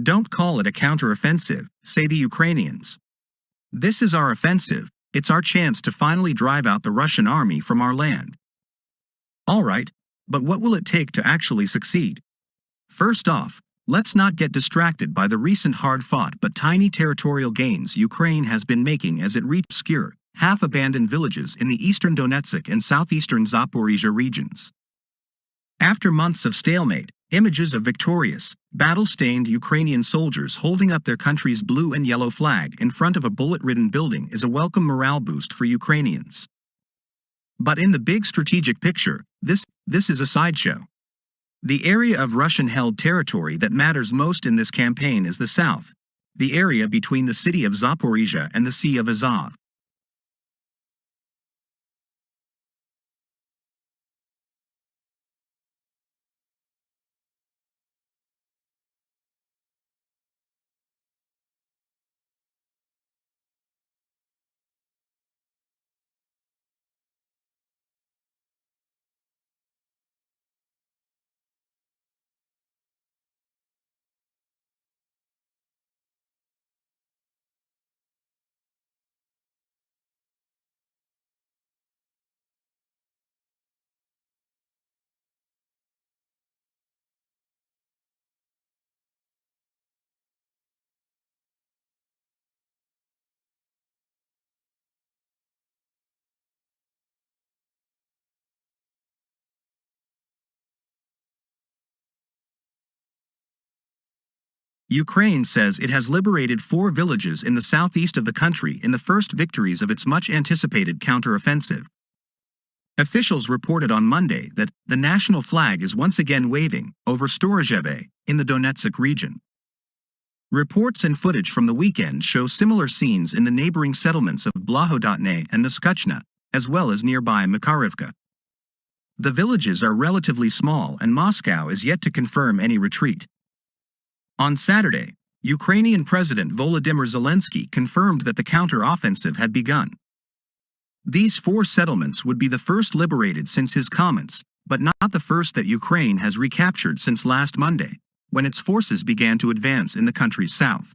Don't call it a counteroffensive, say the Ukrainians. This is our offensive, it's our chance to finally drive out the Russian army from our land. All right, but what will it take to actually succeed? First off, let's not get distracted by the recent hard-fought but tiny territorial gains Ukraine has been making as it reached obscure, half-abandoned villages in the eastern Donetsk and southeastern Zaporizhia regions. After months of stalemate, images of victorious, battle-stained Ukrainian soldiers holding up their country's blue and yellow flag in front of a bullet-ridden building is a welcome morale boost for Ukrainians. But in the big strategic picture, this is a sideshow. The area of Russian-held territory that matters most in this campaign is the south, the area between the city of Zaporizhia and the Sea of Azov. Ukraine says it has liberated 4 villages in the southeast of the country in the first victories of its much-anticipated counteroffensive. Officials reported on Monday that the national flag is once again waving over Storozheve in the Donetsk region. Reports and footage from the weekend show similar scenes in the neighboring settlements of Blahodotne and Naskuchna, as well as nearby Makarivka. The villages are relatively small and Moscow is yet to confirm any retreat. On Saturday, Ukrainian President Volodymyr Zelensky confirmed that the counter-offensive had begun. These 4 settlements would be the first liberated since his comments, but not the first that Ukraine has recaptured since last Monday, when its forces began to advance in the country's south.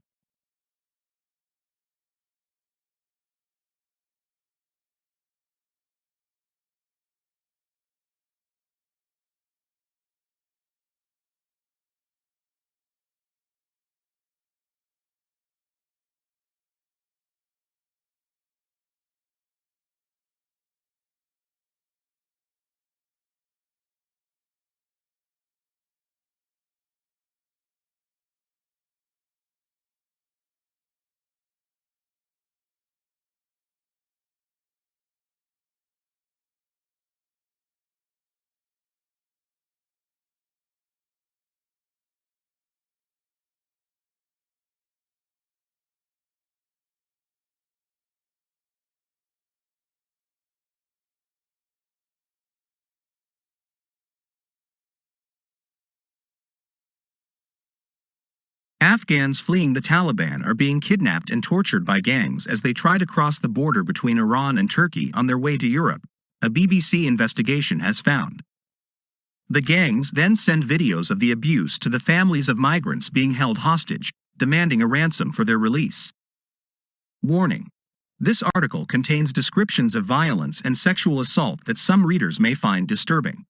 Afghans fleeing the Taliban are being kidnapped and tortured by gangs as they try to cross the border between Iran and Turkey on their way to Europe, a BBC investigation has found. The gangs then send videos of the abuse to the families of migrants being held hostage, demanding a ransom for their release. Warning: this article contains descriptions of violence and sexual assault that some readers may find disturbing.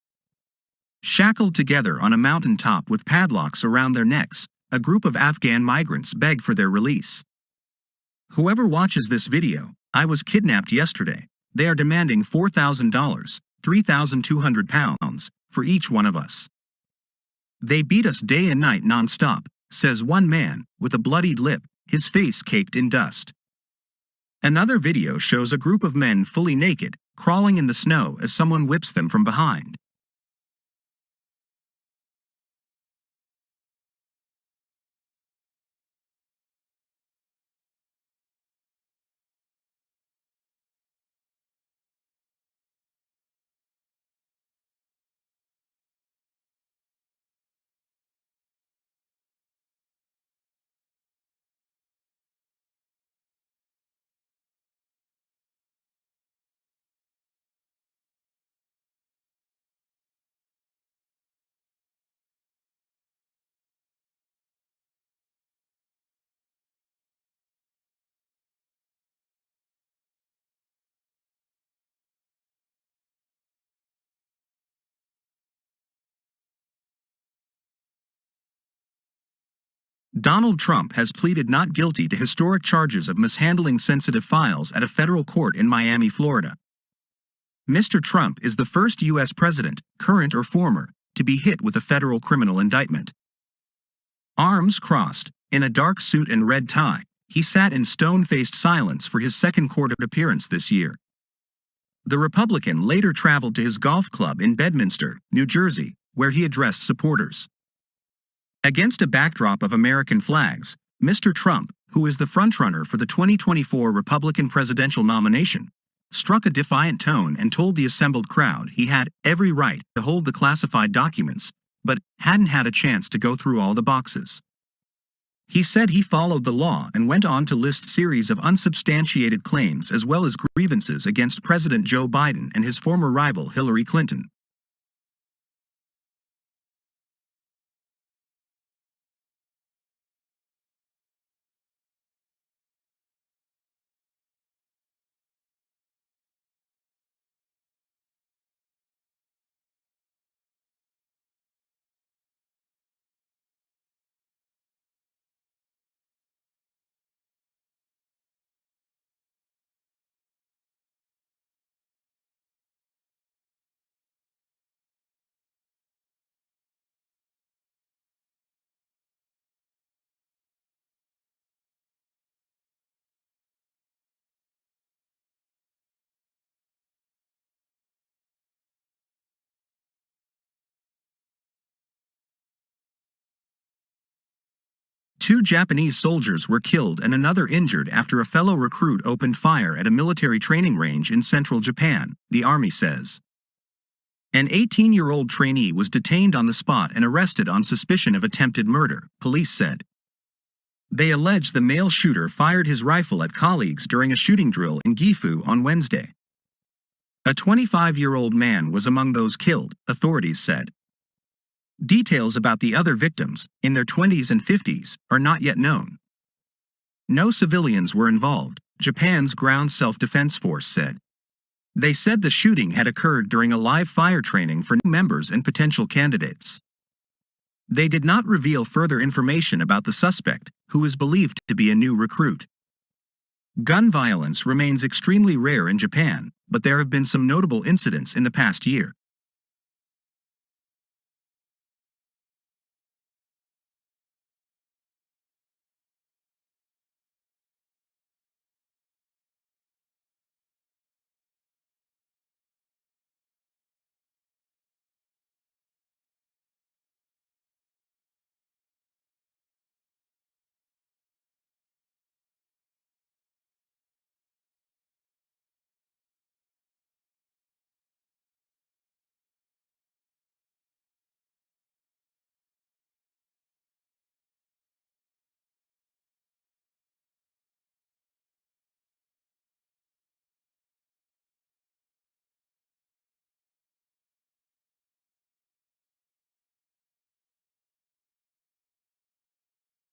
Shackled together on a mountain top with padlocks around their necks, a group of Afghan migrants beg for their release. Whoever watches this video, I was kidnapped yesterday. They are demanding $4,000, £3,200, for each one of us. They beat us day and night non-stop, says one man, with a bloodied lip, his face caked in dust. Another video shows a group of men fully naked, crawling in the snow as someone whips them from behind. Donald Trump has pleaded not guilty to historic charges of mishandling sensitive files at a federal court in Miami, Florida. Mr. Trump is the first U.S. president, current or former, to be hit with a federal criminal indictment. Arms crossed, in a dark suit and red tie, he sat in stone-faced silence for his second court appearance this year. The Republican later traveled to his golf club in Bedminster, New Jersey, where he addressed supporters. Against a backdrop of American flags, Mr. Trump, who is the frontrunner for the 2024 Republican presidential nomination, struck a defiant tone and told the assembled crowd he had every right to hold the classified documents, but hadn't had a chance to go through all the boxes. He said he followed the law and went on to list series of unsubstantiated claims as well as grievances against President Joe Biden and his former rival Hillary Clinton. Two Japanese soldiers were killed and another injured after a fellow recruit opened fire at a military training range in central Japan, the Army says. An 18-year-old trainee was detained on the spot and arrested on suspicion of attempted murder, police said. They allege the male shooter fired his rifle at colleagues during a shooting drill in Gifu on Wednesday. A 25-year-old man was among those killed, authorities said. Details about the other victims, in their 20s and 50s, are not yet known. No civilians were involved, Japan's Ground Self-Defense Force said. They said the shooting had occurred during a live fire training for new members and potential candidates. They did not reveal further information about the suspect, who is believed to be a new recruit. Gun violence remains extremely rare in Japan, but there have been some notable incidents in the past year.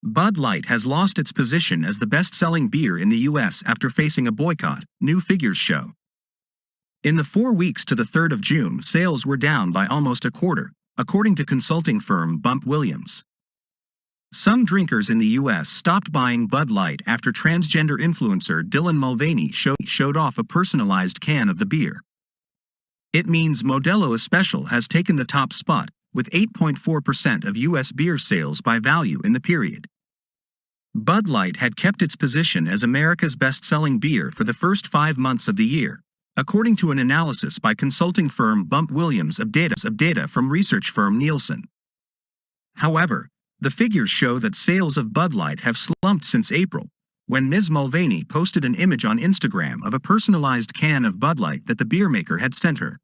Bud Light has lost its position as the best-selling beer in the U.S. after facing a boycott, new figures show. In the 4 weeks to the 3rd of June, sales were down by almost a quarter, according to consulting firm Bump Williams. Some drinkers in the U.S. stopped buying Bud Light after transgender influencer Dylan Mulvaney showed off a personalized can of the beer. It means Modelo Especial has taken the top spot, with 8.4% of U.S. beer sales by value in the period. Bud Light had kept its position as America's best-selling beer for the first 5 months of the year, according to an analysis by consulting firm Bump Williams of data from research firm Nielsen. However, the figures show that sales of Bud Light have slumped since April, when Ms. Mulvaney posted an image on Instagram of a personalized can of Bud Light that the beer maker had sent her.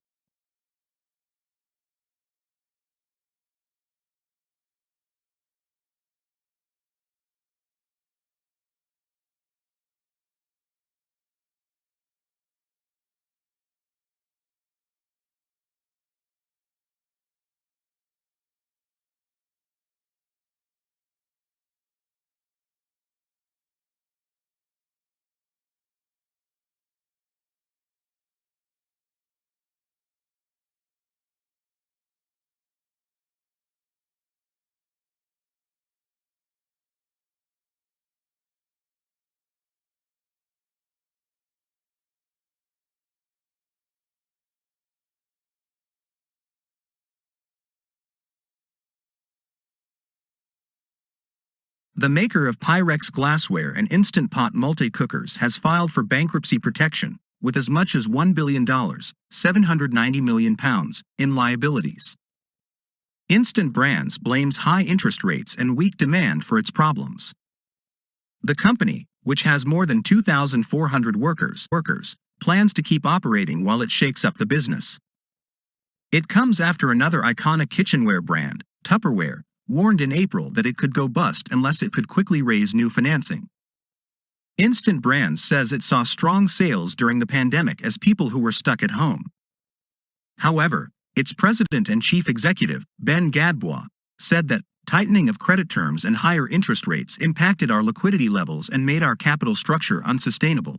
The maker of Pyrex glassware and Instant Pot multi-cookers has filed for bankruptcy protection, with as much as $1 billion, £790 million, in liabilities. Instant Brands blames high interest rates and weak demand for its problems. The company, which has more than 2,400 workers, plans to keep operating while it shakes up the business. It comes after another iconic kitchenware brand, Tupperware, warned in April that it could go bust unless it could quickly raise new financing. Instant Brands says it saw strong sales during the pandemic as people who were stuck at home. However, its president and chief executive, Ben Gadbois, said that tightening of credit terms and higher interest rates impacted our liquidity levels and made our capital structure unsustainable.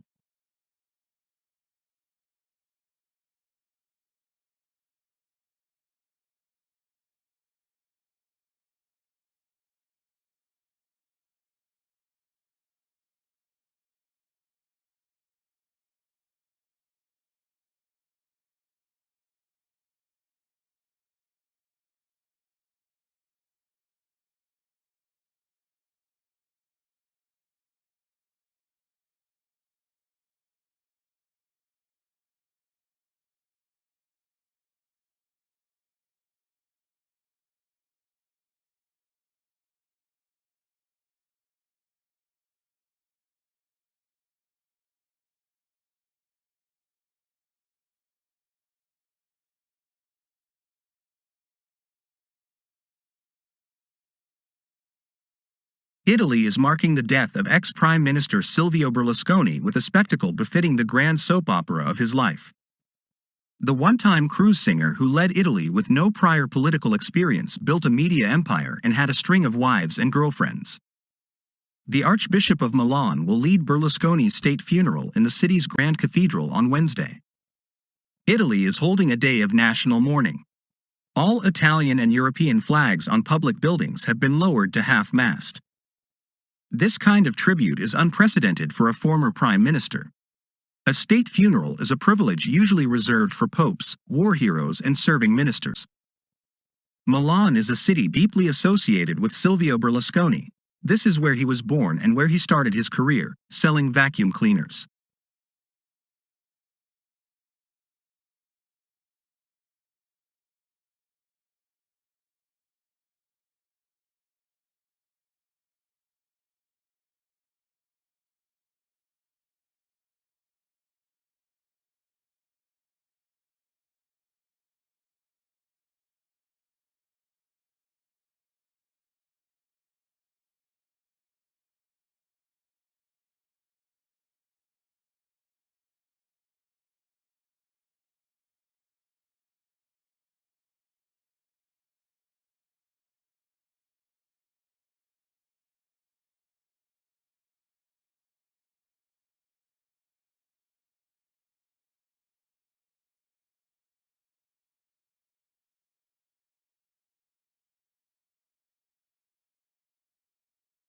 Italy is marking the death of ex-Prime Minister Silvio Berlusconi with a spectacle befitting the grand soap opera of his life. The one-time cruise singer who led Italy with no prior political experience built a media empire and had a string of wives and girlfriends. The Archbishop of Milan will lead Berlusconi's state funeral in the city's Grand Cathedral on Wednesday. Italy is holding a day of national mourning. All Italian and European flags on public buildings have been lowered to half-mast. This kind of tribute is unprecedented for a former prime minister. A state funeral is a privilege usually reserved for popes, war heroes, and serving ministers. Milan is a city deeply associated with Silvio Berlusconi. This is where he was born and where he started his career, selling vacuum cleaners.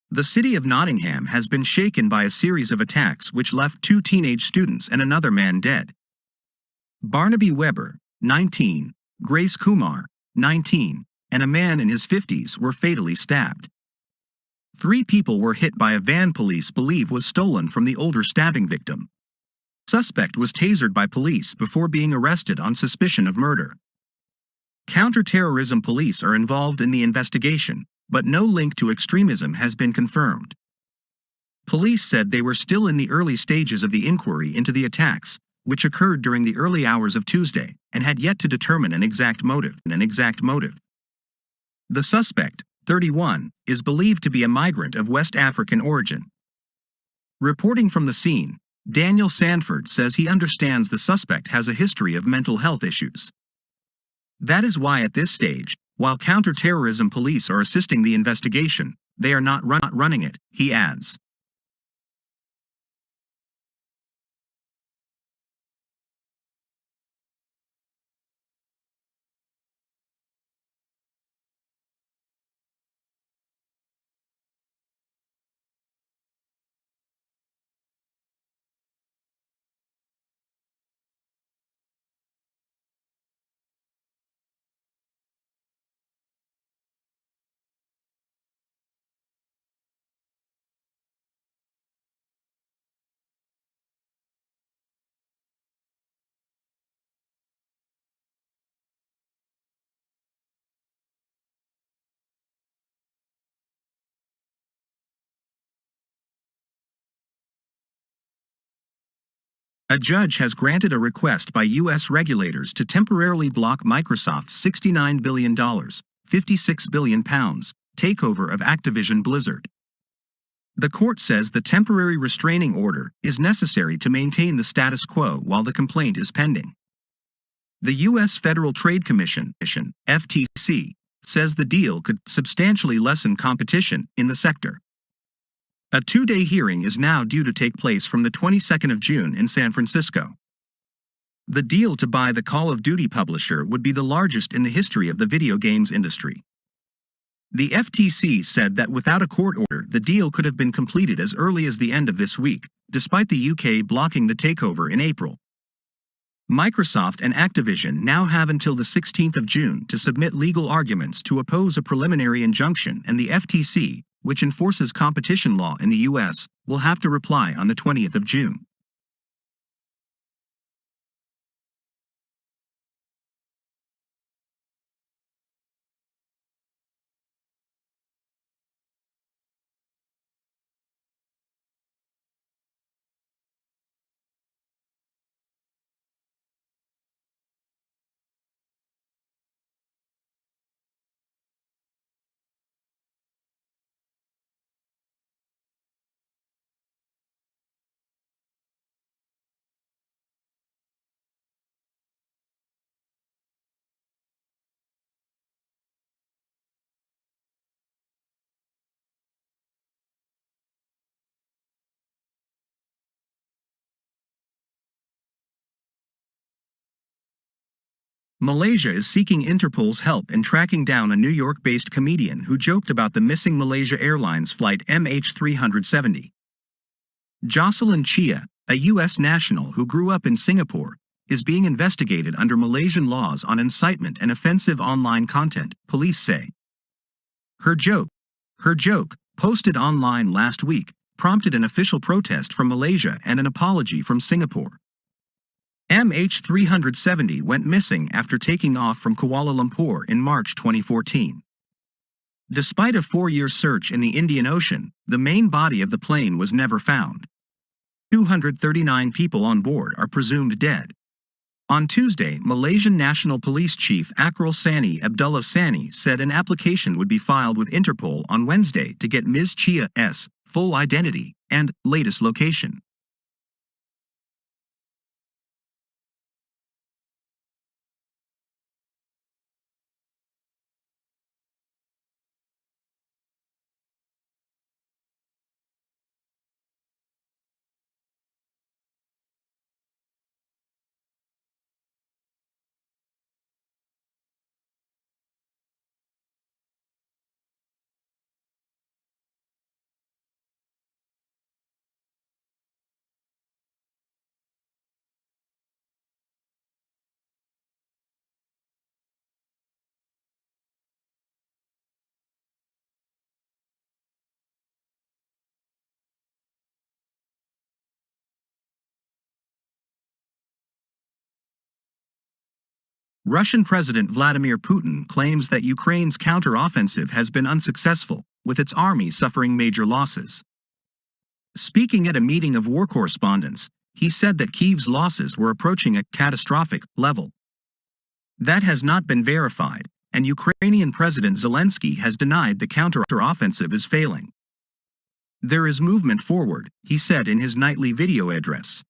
The city of Nottingham has been shaken by a series of attacks which left 2 teenage students and another man dead. Barnaby Webber, 19, Grace Kumar, 19, and a man in his 50s were fatally stabbed. 3 people were hit by a van police believe was stolen from the older stabbing victim. Suspect was tasered by police before being arrested on suspicion of murder. Counter-terrorism police are involved in the investigation, but no link to extremism has been confirmed. Police said they were still in the early stages of the inquiry into the attacks, which occurred during the early hours of Tuesday, and had yet to determine an exact motive. The suspect, 31, is believed to be a migrant of West African origin. Reporting from the scene, Daniel Sanford says he understands the suspect has a history of mental health issues. That is why at this stage, while counter-terrorism police are assisting the investigation, they are not running it, he adds. A judge has granted a request by U.S. regulators to temporarily block Microsoft's $69 billion, £56 billion takeover of Activision Blizzard. The court says the temporary restraining order is necessary to maintain the status quo while the complaint is pending. The U.S. Federal Trade Commission, FTC, says the deal could substantially lessen competition in the sector. A two-day hearing is now due to take place from the 22nd of June in San Francisco. The deal to buy the Call of Duty publisher would be the largest in the history of the video games industry. The FTC said that without a court order, the deal could have been completed as early as the end of this week, despite the UK blocking the takeover in April. Microsoft and Activision now have until the 16th of June to submit legal arguments to oppose a preliminary injunction, and the FTC, which enforces competition law in the U.S., will have to reply on the 20th of June. Malaysia is seeking Interpol's help in tracking down a New York-based comedian who joked about the missing Malaysia Airlines flight MH370. Jocelyn Chia, a U.S. national who grew up in Singapore, is being investigated under Malaysian laws on incitement and offensive online content, police say. Her joke, posted online last week, prompted an official protest from Malaysia and an apology from Singapore. MH370 went missing after taking off from Kuala Lumpur in March 2014. Despite a 4-year search in the Indian Ocean, the main body of the plane was never found. 239 people on board are presumed dead. On Tuesday, Malaysian National Police Chief Akral Sani Abdullah Sani said an application would be filed with Interpol on Wednesday to get Ms. Chia's full identity and latest location. Russian President Vladimir Putin claims that Ukraine's counteroffensive has been unsuccessful, with its army suffering major losses. Speaking at a meeting of war correspondents, he said that Kyiv's losses were approaching a catastrophic level. That has not been verified, and Ukrainian President Zelensky has denied the counteroffensive is failing. There is movement forward, he said in his nightly video address.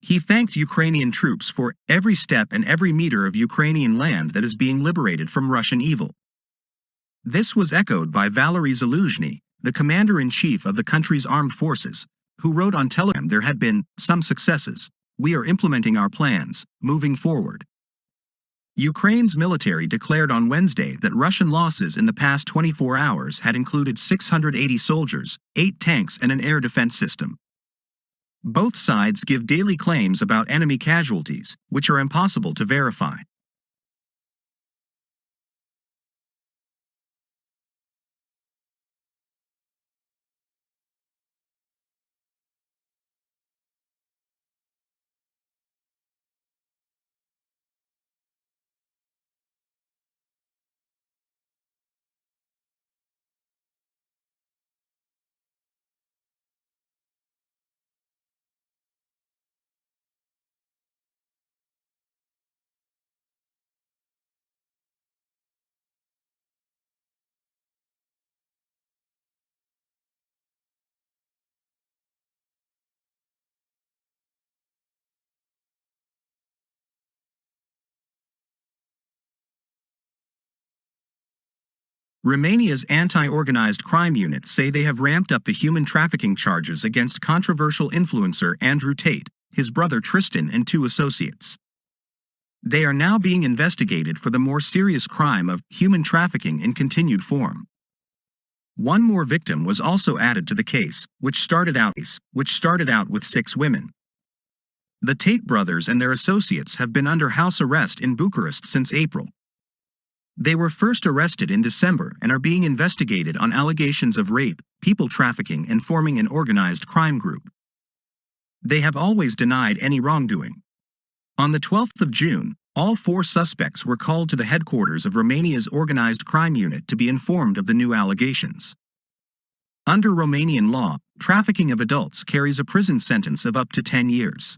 He thanked Ukrainian troops for every step and every meter of Ukrainian land that is being liberated from Russian evil. This was echoed by Valery Zaluzhny, the commander-in-chief of the country's armed forces, who wrote on Telegram there had been some successes. We are implementing our plans, moving forward. Ukraine's military declared on Wednesday that Russian losses in the past 24 hours had included 680 soldiers, 8 tanks and an air defense system. Both sides give daily claims about enemy casualties, which are impossible to verify. Romania's anti-organized crime unit say they have ramped up the human trafficking charges against controversial influencer Andrew Tate, his brother Tristan and 2 associates. They are now being investigated for the more serious crime of human trafficking in continued form. One more victim was also added to the case, which started out with 6 women. The Tate brothers and their associates have been under house arrest in Bucharest since April. They were first arrested in December and are being investigated on allegations of rape, people trafficking, and forming an organized crime group. They have always denied any wrongdoing. On the 12th of June, all 4 suspects were called to the headquarters of Romania's organized crime unit to be informed of the new allegations. Under Romanian law, trafficking of adults carries a prison sentence of up to 10 years.